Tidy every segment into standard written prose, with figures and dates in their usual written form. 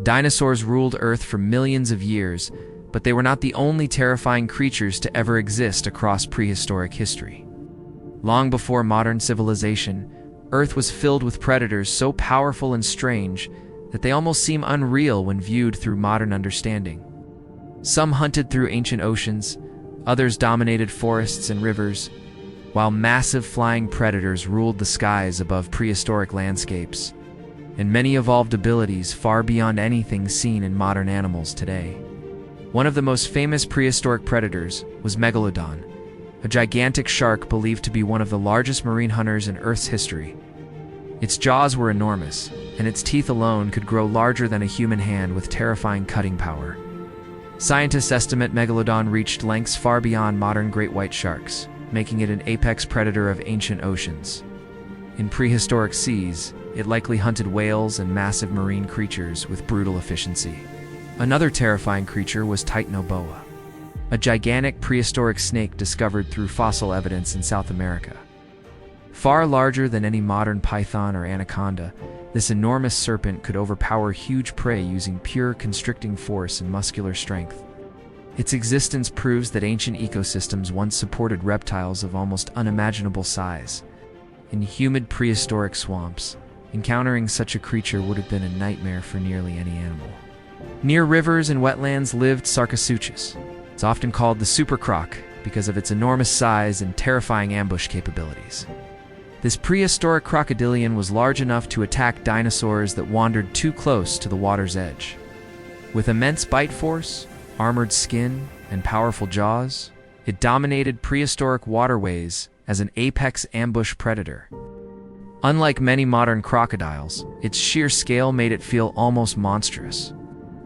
Dinosaurs ruled Earth for millions of years, but they were not the only terrifying creatures to ever exist across prehistoric history. Long before modern civilization, Earth was filled with predators so powerful and strange that they almost seem unreal when viewed through modern understanding. Some hunted through ancient oceans, others dominated forests and rivers, while massive flying predators ruled the skies above prehistoric landscapes, and many evolved abilities far beyond anything seen in modern animals today. One of the most famous prehistoric predators was Megalodon, a gigantic shark believed to be one of the largest marine hunters in Earth's history. Its jaws were enormous, and its teeth alone could grow larger than a human hand with terrifying cutting power. Scientists estimate Megalodon reached lengths far beyond modern great white sharks, making it an apex predator of ancient oceans. In prehistoric seas, it likely hunted whales and massive marine creatures with brutal efficiency. Another terrifying creature was Titanoboa, a gigantic prehistoric snake discovered through fossil evidence in South America. Far larger than any modern python or anaconda, this enormous serpent could overpower huge prey using pure constricting force and muscular strength. Its existence proves that ancient ecosystems once supported reptiles of almost unimaginable size. In humid prehistoric swamps, encountering such a creature would have been a nightmare for nearly any animal. Near rivers and wetlands lived Sarcosuchus. It's often called the super croc because of its enormous size and terrifying ambush capabilities. This prehistoric crocodilian was large enough to attack dinosaurs that wandered too close to the water's edge. With immense bite force, armored skin, and powerful jaws, it dominated prehistoric waterways as an apex ambush predator. Unlike many modern crocodiles, its sheer scale made it feel almost monstrous.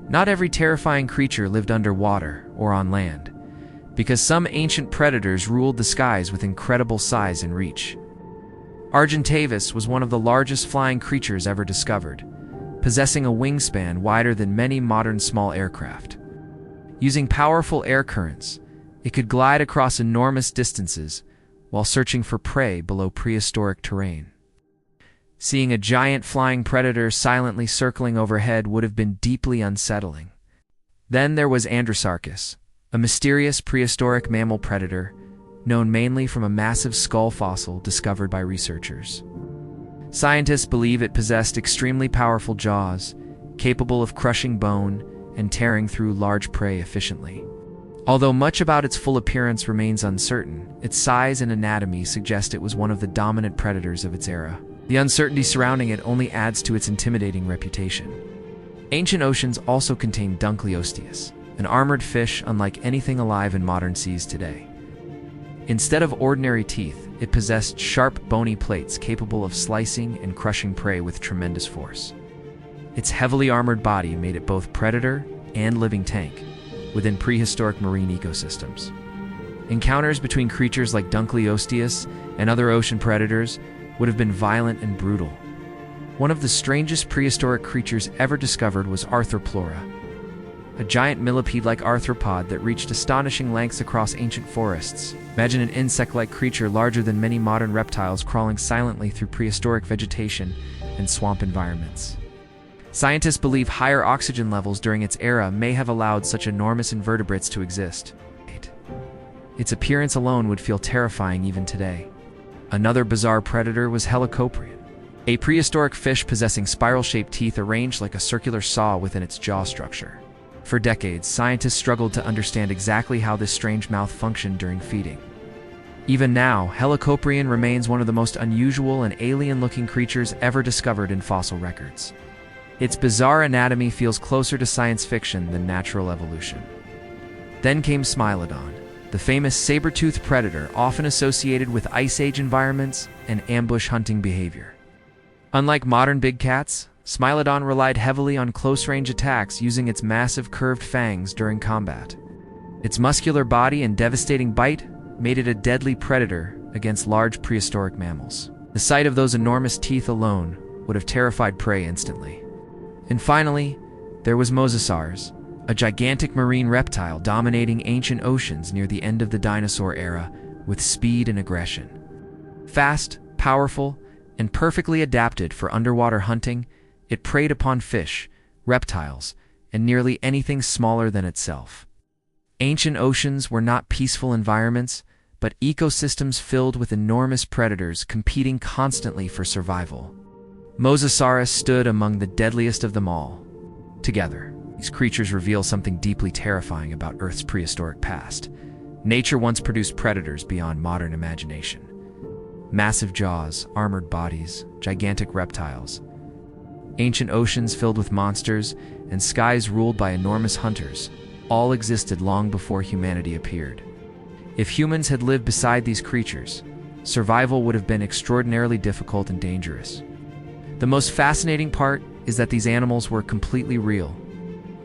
Not every terrifying creature lived underwater or on land, because some ancient predators ruled the skies with incredible size and reach. Argentavis was one of the largest flying creatures ever discovered, possessing a wingspan wider than many modern small aircraft. Using powerful air currents, it could glide across enormous distances while searching for prey below prehistoric terrain. Seeing a giant flying predator silently circling overhead would have been deeply unsettling. Then there was Androsarchus, a mysterious prehistoric mammal predator known mainly from a massive skull fossil discovered by researchers. Scientists believe it possessed extremely powerful jaws, capable of crushing bone and tearing through large prey efficiently. Although much about its full appearance remains uncertain, its size and anatomy suggest it was one of the dominant predators of its era. The uncertainty surrounding it only adds to its intimidating reputation. Ancient oceans also contain Dunkleosteus, an armored fish unlike anything alive in modern seas today. Instead of ordinary teeth, it possessed sharp, bony plates capable of slicing and crushing prey with tremendous force. Its heavily armored body made it both predator and living tank within prehistoric marine ecosystems. Encounters between creatures like Dunkleosteus and other ocean predators would have been violent and brutal. One of the strangest prehistoric creatures ever discovered was Arthroplura, a giant millipede-like arthropod that reached astonishing lengths across ancient forests. Imagine an insect-like creature larger than many modern reptiles crawling silently through prehistoric vegetation and swamp environments. Scientists believe higher oxygen levels during its era may have allowed such enormous invertebrates to exist. Its appearance alone would feel terrifying even today. Another bizarre predator was Helicoprion, a prehistoric fish possessing spiral-shaped teeth arranged like a circular saw within its jaw structure. For decades, scientists struggled to understand exactly how this strange mouth functioned during feeding. Even now, Helicoprion remains one of the most unusual and alien-looking creatures ever discovered in fossil records. Its bizarre anatomy feels closer to science fiction than natural evolution. Then came Smilodon, the famous saber-toothed predator often associated with Ice Age environments and ambush hunting behavior. Unlike modern big cats, Smilodon relied heavily on close-range attacks using its massive curved fangs during combat. Its muscular body and devastating bite made it a deadly predator against large prehistoric mammals. The sight of those enormous teeth alone would have terrified prey instantly. And finally, there was Mosasaurs, a gigantic marine reptile dominating ancient oceans near the end of the dinosaur era with speed and aggression. Fast, powerful, and perfectly adapted for underwater hunting, it preyed upon fish, reptiles, and nearly anything smaller than itself. Ancient oceans were not peaceful environments, but ecosystems filled with enormous predators competing constantly for survival. Mosasaurus stood among the deadliest of them all. Together, these creatures reveal something deeply terrifying about Earth's prehistoric past. Nature once produced predators beyond modern imagination. Massive jaws, armored bodies, gigantic reptiles. Ancient oceans filled with monsters, and skies ruled by enormous hunters, all existed long before humanity appeared. If humans had lived beside these creatures, survival would have been extraordinarily difficult and dangerous. The most fascinating part is that these animals were completely real.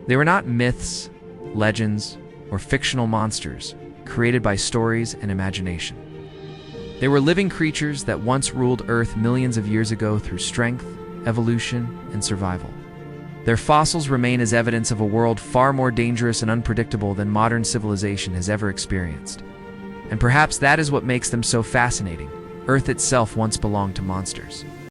They were not myths, legends, or fictional monsters created by stories and imagination. They were living creatures that once ruled Earth millions of years ago through strength, evolution, and survival. Their fossils remain as evidence of a world far more dangerous and unpredictable than modern civilization has ever experienced. And perhaps that is what makes them so fascinating. Earth itself once belonged to monsters.